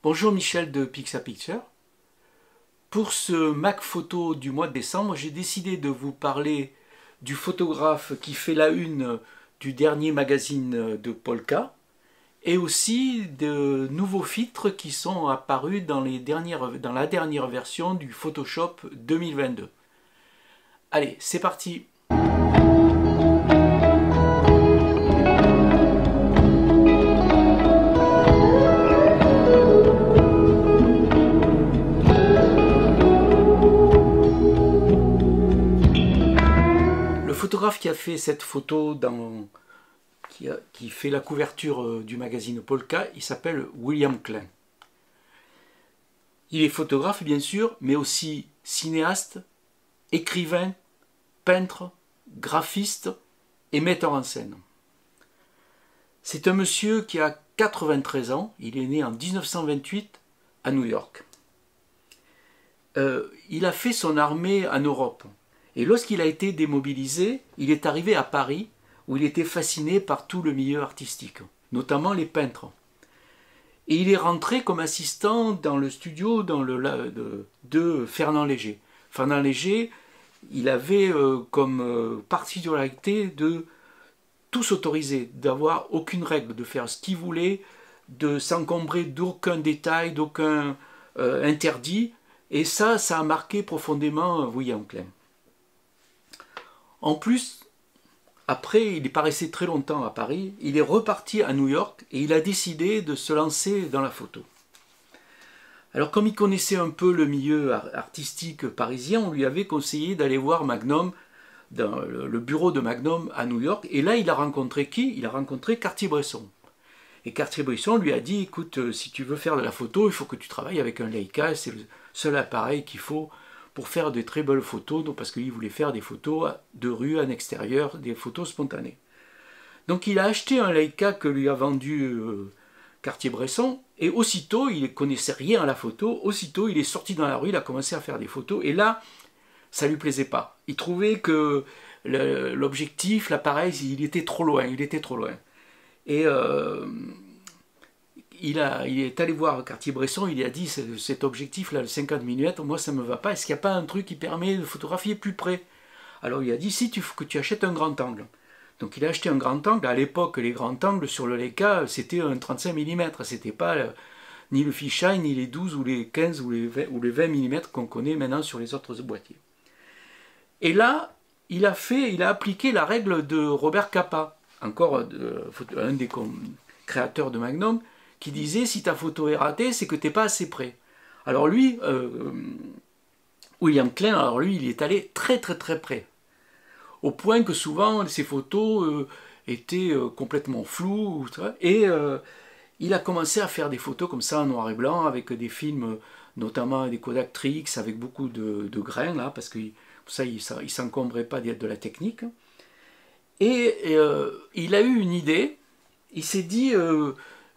Bonjour Michel de Pixapicture. Pour ce Mac Photo du mois de décembre, j'ai décidé de vous parler du photographe qui fait la une du dernier magazine de Polka et aussi de nouveaux filtres qui sont apparus dans la dernière version du Photoshop 2022. Allez, c'est parti! Le photographe qui a fait cette photo, qui fait la couverture du magazine Polka, il s'appelle William Klein. Il est photographe bien sûr, mais aussi cinéaste, écrivain, peintre, graphiste et metteur en scène. C'est un monsieur qui a 93 ans, il est né en 1928 à New York. Il a fait son armée en Europe. Et lorsqu'il a été démobilisé, il est arrivé à Paris, où il était fasciné par tout le milieu artistique, notamment les peintres. Et il est rentré comme assistant dans le studio de Fernand Léger. Fernand Léger, il avait comme particularité de tout s'autoriser, d'avoir aucune règle, de faire ce qu'il voulait, de s'encombrer d'aucun détail, d'aucun interdit. Et ça a marqué profondément William Klein. En plus, après, il n'est pas resté très longtemps à Paris, il est reparti à New York et il a décidé de se lancer dans la photo. Alors comme il connaissait un peu le milieu artistique parisien, on lui avait conseillé d'aller voir Magnum, dans le bureau de Magnum à New York, et là il a rencontré qui? Il a rencontré Cartier-Bresson. Et Cartier-Bresson lui a dit, écoute, si tu veux faire de la photo, il faut que tu travailles avec un Leica, c'est le seul appareil qu'il faut pour faire de très belles photos, donc parce qu'il voulait faire des photos de rue, en extérieur, des photos spontanées. Donc il a acheté un Leica que lui a vendu Cartier-Bresson, et aussitôt, il ne connaissait rien à la photo, aussitôt il est sorti dans la rue, il a commencé à faire des photos, et là, ça ne lui plaisait pas. Il trouvait que l'objectif, l'appareil, il était trop loin, Et il est allé voir Cartier-Bresson, il lui a dit cet objectif-là, le 50 mm, moi ça ne me va pas, est-ce qu'il n'y a pas un truc qui permet de photographier plus près? Alors il a dit, si, il faut que tu achètes un grand angle. Donc il a acheté un grand angle, à l'époque les grands angles sur le Leica c'était un 35 mm, c'était pas ni le fisheye, ni les 12 ou les 15 ou les 20 mm qu'on connaît maintenant sur les autres boîtiers. Et là, il a appliqué la règle de Robert Capa, encore un des créateurs de Magnum, qui disait si ta photo est ratée, c'est que tu n'es pas assez près. Alors lui, William Klein, alors lui, il est allé très très très près. Au point que souvent, ses photos étaient complètement floues. Et il a commencé à faire des photos comme ça en noir et blanc, avec des films, notamment des Kodak Trix, avec beaucoup de grains, là, parce que ça, il ne s'encombrait pas de la technique. Et il a eu une idée, il s'est dit...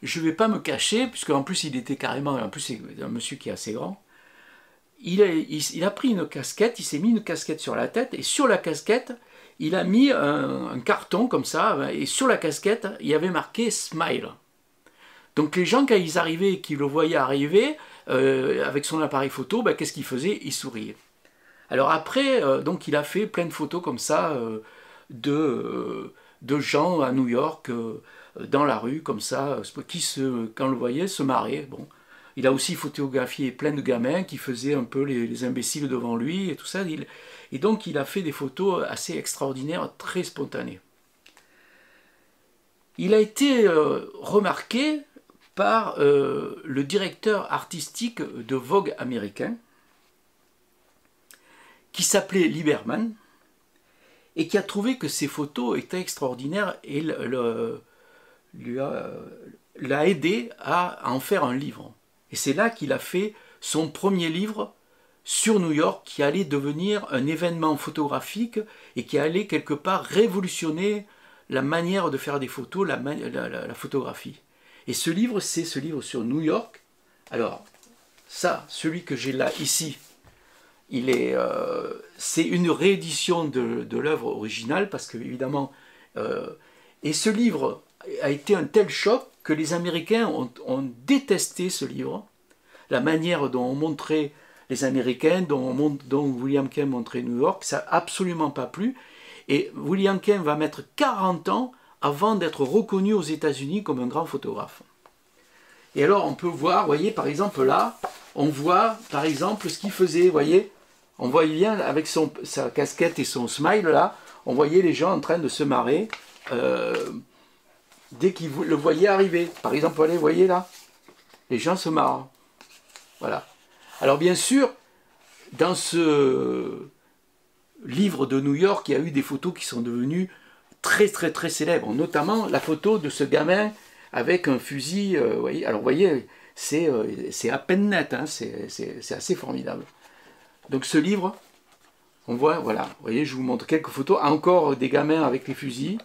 je ne vais pas me cacher, puisqu'en plus il était carrément, en plus c'est un monsieur qui est assez grand, il a pris une casquette, il s'est mis une casquette sur la tête, et sur la casquette, il a mis un carton comme ça, et sur la casquette, il y avait marqué « Smile ». Donc les gens, quand ils arrivaient, qu'ils le voyaient arriver, avec son appareil photo, ben, qu'est-ce qu'il faisait? Il souriait. Alors après, donc il a fait plein de photos comme ça, de gens à New York, dans la rue, comme ça, qui, quand on le voyait, se marrait. Bon. Il a aussi photographié plein de gamins qui faisaient un peu les imbéciles devant lui, et tout ça. Et donc, il a fait des photos assez extraordinaires, très spontanées. Il a été remarqué par le directeur artistique de Vogue américain, qui s'appelait Lieberman, et qui a trouvé que ses photos étaient extraordinaires, et l'a aidé à en faire un livre. Et c'est là qu'il a fait son premier livre sur New York, qui allait devenir un événement photographique et qui allait quelque part révolutionner la manière de faire des photos, la photographie. Et ce livre, c'est ce livre sur New York. Alors, ça, celui que j'ai là, ici, c'est une réédition de l'œuvre originale, parce que, évidemment, et ce livre a été un tel choc que les Américains ont détesté ce livre. la manière dont on montrait les Américains, dont William Kane montrait New York, ça n'a absolument pas plu. Et William Kane va mettre 40 ans avant d'être reconnu aux États-Unis comme un grand photographe. Et alors on peut voir, vous voyez, par exemple là, on voit par exemple ce qu'il faisait, vous voyez, on voit bien avec sa casquette et son smile là, on voyait les gens en train de se marrer dès qu'ils le voyaient arriver. Par exemple, allez, vous voyez là, les gens se marrent. Voilà. Alors bien sûr, dans ce livre de New York, il y a eu des photos qui sont devenues très très très célèbres, notamment la photo de ce gamin avec un fusil, voyez. Alors vous voyez, c'est à peine net, hein, c'est assez formidable. Donc ce livre, on voit, voilà, vous voyez, je vous montre quelques photos, encore des gamins avec les fusils.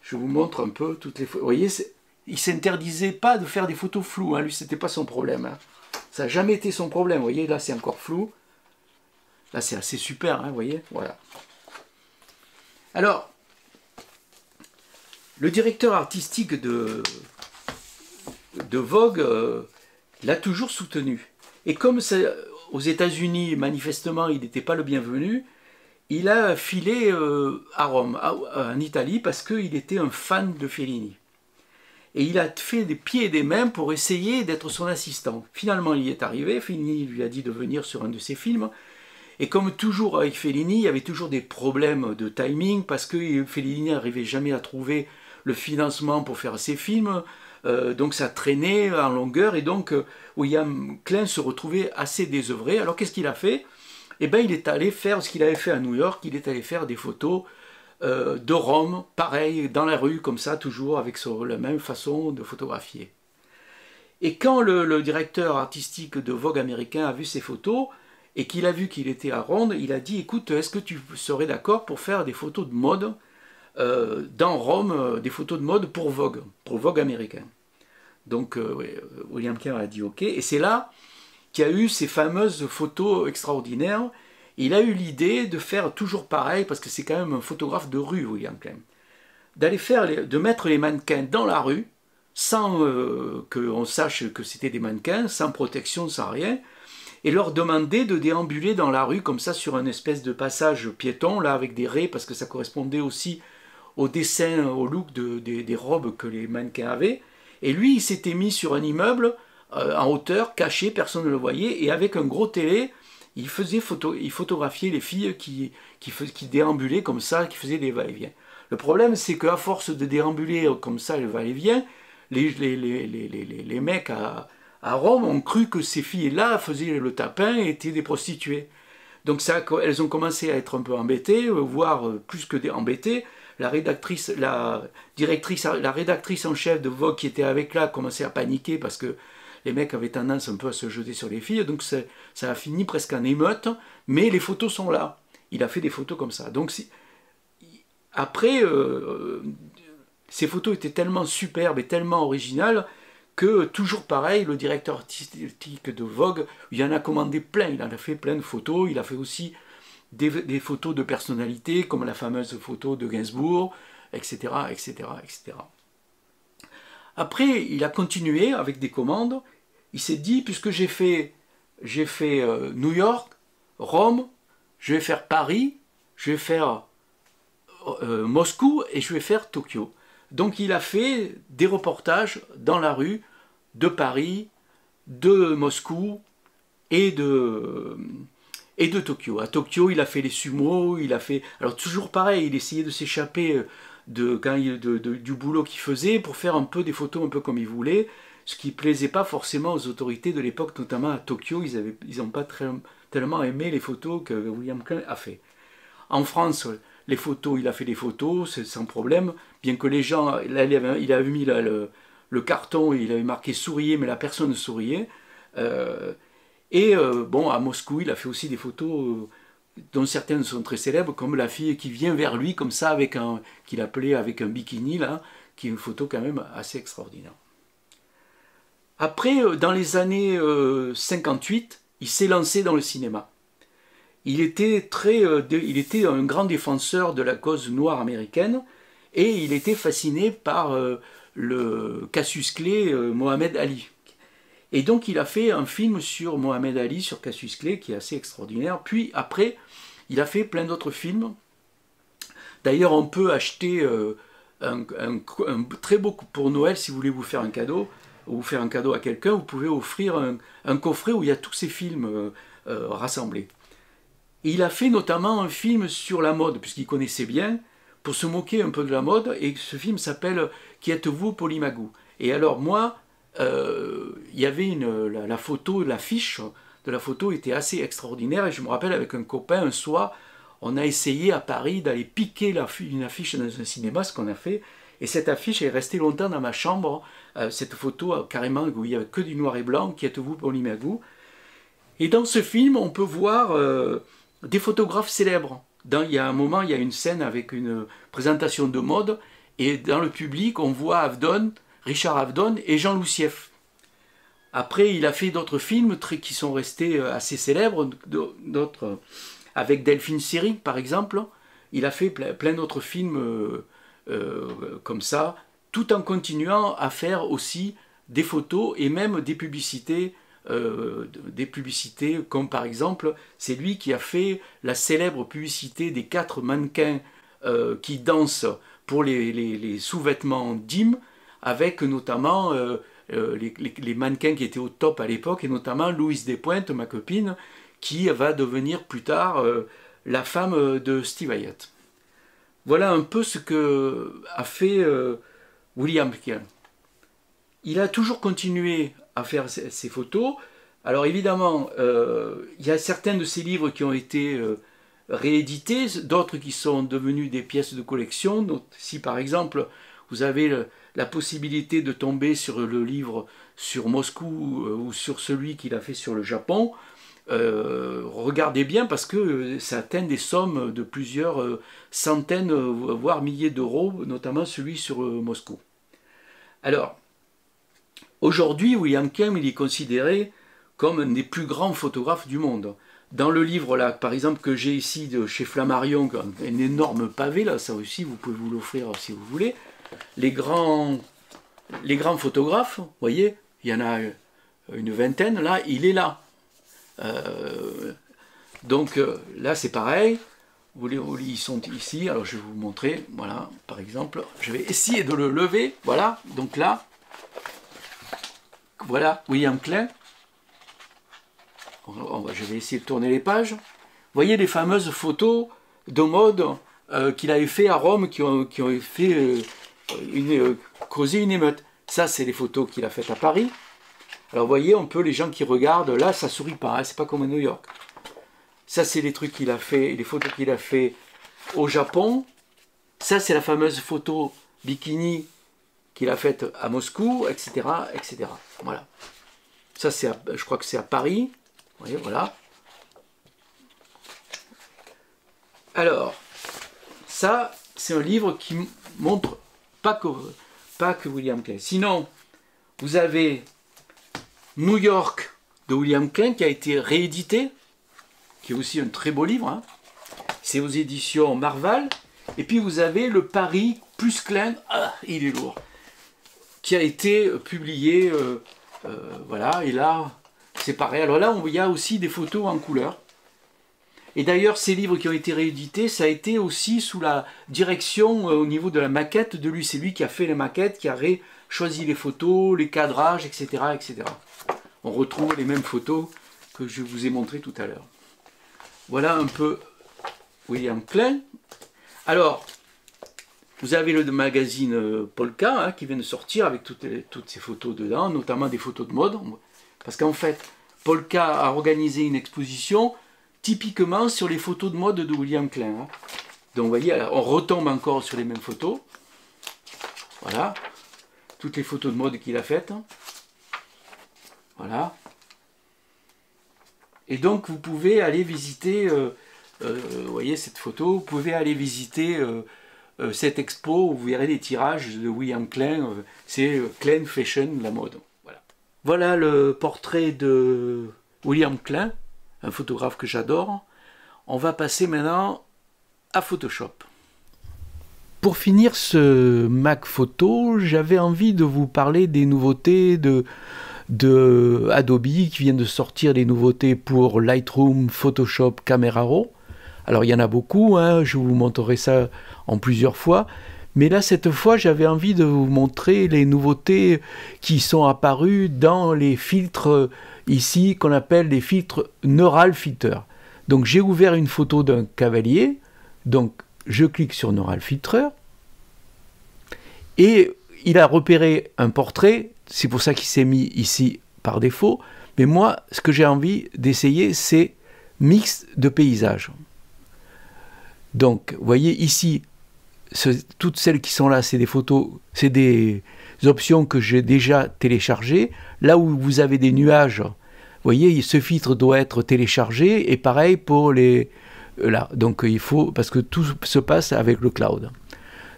Je vous montre un peu toutes les photos. Vous voyez, il ne s'interdisait pas de faire des photos floues, hein. Lui, ce n'était pas son problème. Hein. Ça n'a jamais été son problème. Vous voyez, là, c'est encore flou. Là, c'est assez super, hein, vous voyez, voilà. Alors, le directeur artistique de Vogue l'a toujours soutenu. Et comme aux États-Unis, manifestement, il n'était pas le bienvenu, il a filé à Rome, en Italie, parce qu'il était un fan de Fellini. Et il a fait des pieds et des mains pour essayer d'être son assistant. Finalement, il y est arrivé, Fellini lui a dit de venir sur un de ses films. Et comme toujours avec Fellini, il y avait toujours des problèmes de timing, parce que Fellini n'arrivait jamais à trouver le financement pour faire ses films, donc ça traînait en longueur, et donc William Klein se retrouvait assez désœuvré. Alors qu'est-ce qu'il a fait? Eh bien, il est allé faire ce qu'il avait fait à New York, il est allé faire des photos de Rome, pareil, dans la rue, comme ça, toujours avec la même façon de photographier. Et quand le directeur artistique de Vogue américain a vu ces photos, et qu'il a vu qu'il était à Rome, il a dit, écoute, est-ce que tu serais d'accord pour faire des photos de mode dans Rome, des photos de mode pour Vogue américain. Donc William Kerr a dit ok, et c'est là qu'il y a eu ces fameuses photos extraordinaires. Il a eu l'idée de faire toujours pareil, parce que c'est quand même un photographe de rue, William Klein, de mettre les mannequins dans la rue, sans qu'on sache que c'était des mannequins, sans protection, sans rien, et leur demander de déambuler dans la rue comme ça sur une espèce de passage piéton, là avec des raies, parce que ça correspondait aussi au dessin, au look des robes que les mannequins avaient. Et lui, il s'était mis sur un immeuble en hauteur, caché, personne ne le voyait, et avec un gros télé, il photographiait les filles qui déambulaient comme ça, qui faisaient des va-et-vient. Le problème, c'est qu'à force de déambuler comme ça, les va-et-vient, les mecs à Rome ont cru que ces filles-là faisaient le tapin et étaient des prostituées. Donc elles ont commencé à être un peu embêtées, voire plus que embêtées. La rédactrice en chef de Vogue qui était avec là commençait à paniquer parce que les mecs avaient tendance un peu à se jeter sur les filles, donc ça a fini presque en émeute, mais les photos sont là. Il a fait des photos comme ça. Donc après, ces photos étaient tellement superbes et tellement originales que, toujours pareil, le directeur artistique de Vogue, il en a commandé plein, il en a fait plein de photos, il a fait aussi des photos de personnalités, comme la fameuse photo de Gainsbourg, etc., etc., etc. Après, il a continué avec des commandes. Il s'est dit, puisque j'ai fait New York, Rome, je vais faire Paris, je vais faire Moscou et je vais faire Tokyo. Donc il a fait des reportages dans la rue de Paris, de Moscou et de Tokyo. À Tokyo, il a fait les sumos, il a fait... Alors toujours pareil, il essayait de s'échapper du boulot qu'il faisait pour faire un peu des photos un peu comme il voulait, ce qui ne plaisait pas forcément aux autorités de l'époque, notamment à Tokyo. Ils n'ont pas tellement aimé les photos que William Klein a fait. En France, les photos, il a fait des photos, c'est sans problème, bien que les gens, là, il avait mis là, le carton, il avait marqué souriez, mais la personne souriait. Bon, à Moscou, il a fait aussi des photos dont certaines sont très célèbres, comme la fille qui vient vers lui, comme ça, qu'il appelait avec un bikini, là, qui est une photo quand même assez extraordinaire. Après, dans les années 58, il s'est lancé dans le cinéma. Il était un grand défenseur de la cause noire américaine, et il était fasciné par le Cassius Clay Mohamed Ali. Et donc il a fait un film sur Mohamed Ali, sur Cassius Clay, qui est assez extraordinaire. Puis après, il a fait plein d'autres films. D'ailleurs, on peut acheter un très beau pour Noël, si vous voulez vous faire un cadeau, ou faire un cadeau à quelqu'un, vous pouvez offrir un coffret où il y a tous ces films rassemblés. Et il a fait notamment un film sur la mode, puisqu'il connaissait bien, pour se moquer un peu de la mode, et ce film s'appelle « Qui êtes-vous, Polymagou ?» Et alors moi, il y avait la photo, l'affiche de la photo était assez extraordinaire, et je me rappelle avec un copain, un soir, on a essayé à Paris d'aller piquer une affiche dans un cinéma, ce qu'on a fait, et cette affiche est restée longtemps dans ma chambre, cette photo carrément où il n'y avait que du noir et blanc, « Qui êtes-vous, Polymagou ?» Et dans ce film, on peut voir des photographes célèbres. Il y a un moment, il y a une scène avec une présentation de mode, et dans le public, on voit Richard Avedon et Jean Loussieff. Après, il a fait d'autres films qui sont restés assez célèbres, d'autres avec Delphine Seyrig, par exemple. Il a fait plein d'autres films comme ça, tout en continuant à faire aussi des photos et même des publicités comme par exemple, c'est lui qui a fait la célèbre publicité des 4 mannequins qui dansent pour les sous-vêtements Dim, avec notamment les mannequins qui étaient au top à l'époque, et notamment Louise Despointes, ma copine, qui va devenir plus tard la femme de Steve Hyatt. Voilà un peu ce que a fait William Kane. Il a toujours continué à faire ces photos. Alors évidemment, il y a certains de ces livres qui ont été réédités, d'autres qui sont devenus des pièces de collection. Donc, si par exemple, vous avez la possibilité de tomber sur le livre sur Moscou ou sur celui qu'il a fait sur le Japon, regardez bien parce que ça atteint des sommes de plusieurs centaines, voire milliers d'euros, notamment celui sur Moscou. Alors, aujourd'hui, William Kane, il est considéré comme un des plus grands photographes du monde. Dans le livre, là, par exemple, que j'ai ici de chez Flammarion, un énorme pavé, là, ça aussi, vous pouvez vous l'offrir si vous voulez. Les grands photographes, vous voyez, il y en a une vingtaine, là, il est là. Donc là, c'est pareil. Ils sont ici, alors je vais vous montrer, voilà, par exemple, je vais essayer de le lever, voilà, donc là, voilà, William Klein. Je vais essayer de tourner les pages. Vous voyez les fameuses photos de mode qu'il avait fait à Rome, qui ont fait causer une émeute. Ça, c'est les photos qu'il a faites à Paris. Alors, vous voyez, on peut, les gens qui regardent, là, ça sourit pas, hein, c'est pas comme à New York. Ça, c'est les trucs qu'il a fait, les photos qu'il a fait au Japon. Ça, c'est la fameuse photo bikini qu'il a faite à Moscou, etc., etc. Voilà. Ça, je crois que c'est à Paris. Vous voyez, voilà. Alors, ça, c'est un livre qui montre pas que William Klein. Sinon, vous avez New York de William Klein qui a été réédité, qui est aussi un très beau livre. Hein. C'est aux éditions Marval. Et puis vous avez le Paris plus Klein, il est lourd, qui a été publié, voilà, et là, c'est pareil. Alors là, il y a aussi des photos en couleur. Et d'ailleurs, ces livres qui ont été réédités, ça a été aussi sous la direction au niveau de la maquette de lui. C'est lui qui a fait les maquettes, qui a choisi les photos, les cadrages, etc., etc. On retrouve les mêmes photos que je vous ai montrées tout à l'heure. Voilà un peu William Klein. Alors, vous avez le magazine Polka hein, qui vient de sortir avec toutes ces photos dedans, notamment des photos de mode. Parce qu'en fait, Polka a organisé une exposition typiquement sur les photos de mode de William Klein. Hein. Donc vous voyez, on retombe encore sur les mêmes photos. Voilà. Toutes les photos de mode qu'il a faites. Voilà. Et donc vous pouvez aller visiter, vous voyez cette photo, vous pouvez aller visiter cette expo où vous verrez les tirages de William Klein. C'est Klein Fashion, la mode. Voilà. Voilà le portrait de William Klein, un photographe que j'adore. On va passer maintenant à Photoshop. Pour finir ce Mac Photo, j'avais envie de vous parler des nouveautés de de Adobe qui vient de sortir des nouveautés pour Lightroom, Photoshop, Camera Raw. Alors il y en a beaucoup, hein, je vous montrerai ça en plusieurs fois. Mais là, cette fois, j'avais envie de vous montrer les nouveautés qui sont apparues dans les filtres ici, qu'on appelle les filtres Neural Filter. Donc j'ai ouvert une photo d'un cavalier, donc je clique sur Neural Filter, et il a repéré un portrait, c'est pour ça qu'il s'est mis ici par défaut, mais moi, ce que j'ai envie d'essayer, c'est mix de paysages. Donc, vous voyez ici, toutes celles qui sont là, c'est des photos, c'est des options que j'ai déjà téléchargées. Là où vous avez des nuages, vous voyez, ce filtre doit être téléchargé, et pareil pour les... Là, donc il faut, parce que tout se passe avec le cloud.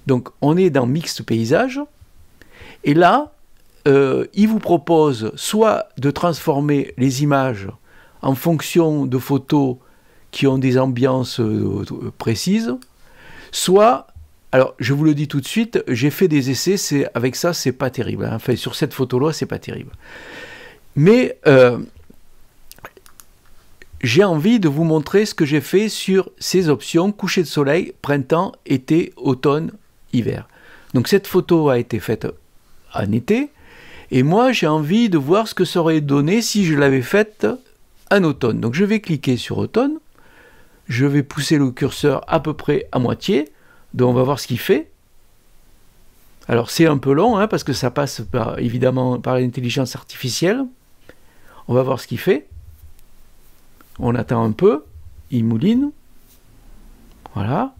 Donc on est dans Mix Paysage, et là, il vous propose soit de transformer les images en fonction de photos qui ont des ambiances précises, soit... Alors, je vous le dis tout de suite, j'ai fait des essais, avec ça, c'est pas terrible. Hein. Enfin, sur cette photo-là, c'est pas terrible. Mais j'ai envie de vous montrer ce que j'ai fait sur ces options coucher de soleil, printemps, été, automne, hiver. Donc, cette photo a été faite en été, et moi, j'ai envie de voir ce que ça aurait donné si je l'avais faite en automne. Donc, je vais cliquer sur automne, je vais pousser le curseur à peu près à moitié. Donc on va voir ce qu'il fait. Alors c'est un peu long, hein, parce que ça passe évidemment par l'intelligence artificielle. On va voir ce qu'il fait. On attend un peu. Il mouline. Voilà.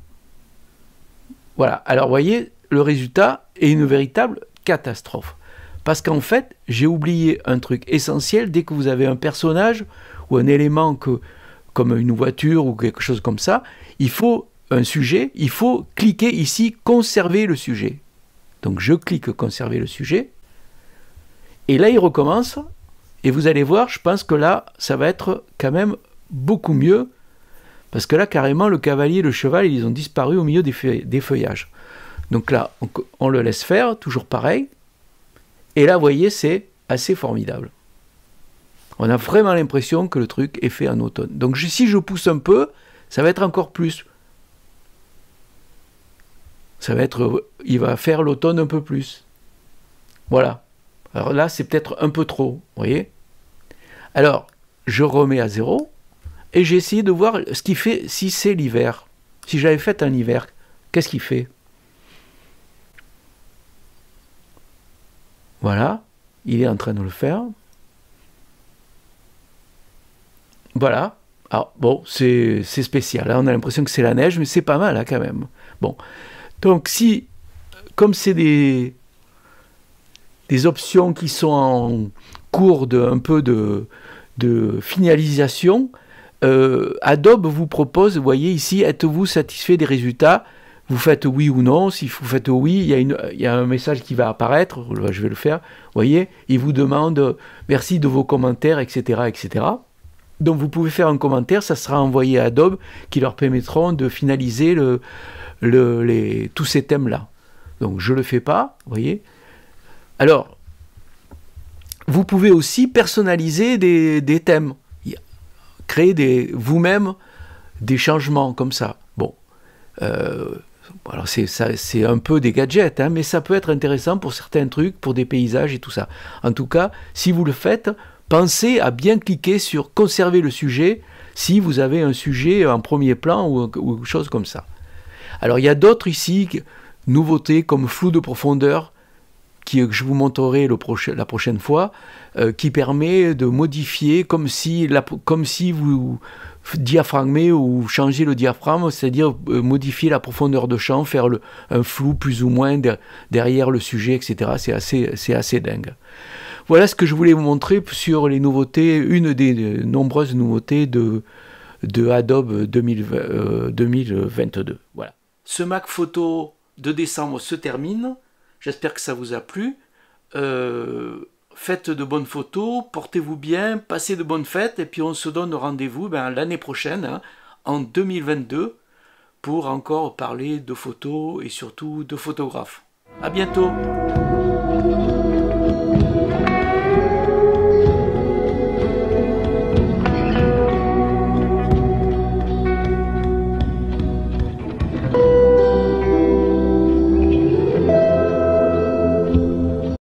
Voilà. Alors vous voyez, le résultat est une véritable catastrophe. Parce qu'en fait, j'ai oublié un truc essentiel. Dès que vous avez un personnage ou un élément comme une voiture ou quelque chose comme ça, il faut... un sujet, il faut cliquer ici « Conserver le sujet ». Donc je clique « Conserver le sujet ». Et là, il recommence. Et vous allez voir, je pense que là, ça va être quand même beaucoup mieux. Parce que là, carrément, le cavalier et le cheval, ils ont disparu au milieu des feuillages. Donc là, on le laisse faire, toujours pareil. Et là, vous voyez, c'est assez formidable. On a vraiment l'impression que le truc est fait en automne. Donc si je pousse un peu, ça va être encore plus. Ça va être, il va faire l'automne un peu plus. Voilà. Alors là, c'est peut-être un peu trop, vous voyez. Alors, je remets à 0, et j'ai essayé de voir ce qu'il fait si c'est l'hiver. Si j'avais fait un hiver, qu'est-ce qu'il fait? Voilà, il est en train de le faire. Voilà. Alors, bon, c'est spécial. Là, on a l'impression que c'est la neige, mais c'est pas mal, là, quand même. Bon. Donc, comme c'est des options qui sont en cours un peu de finalisation, Adobe vous propose, vous voyez ici, êtes-vous satisfait des résultats? Vous faites oui ou non. Si vous faites oui, il y a un message qui va apparaître, je vais le faire, vous voyez, il vous demande merci de vos commentaires, etc., etc. Donc vous pouvez faire un commentaire, ça sera envoyé à Adobe, qui leur permettront de finaliser tous ces thèmes-là. Donc je ne le fais pas, vous voyez. Alors, vous pouvez aussi personnaliser des thèmes, créer vous-même des changements comme ça. Bon, alors c'est un peu des gadgets, hein, mais ça peut être intéressant pour certains trucs, pour des paysages et tout ça. En tout cas, si vous le faites, pensez à bien cliquer sur conserver le sujet si vous avez un sujet en premier plan ou quelque chose comme ça. Alors il y a d'autres ici, nouveautés comme flou de profondeur, que je vous montrerai la prochaine fois, qui permet de modifier comme si vous diaphragmez ou changez le diaphragme, c'est-à-dire modifier la profondeur de champ, faire un flou plus ou moins derrière le sujet, etc. C'est assez dingue. Voilà ce que je voulais vous montrer sur les nouveautés, une des nombreuses nouveautés de Adobe 2022. Voilà. Ce Mac Photo de décembre se termine. J'espère que ça vous a plu. Faites de bonnes photos, portez-vous bien, passez de bonnes fêtes, et puis on se donne rendez-vous l'année prochaine, hein, en 2022, pour encore parler de photos et surtout de photographes. À bientôt.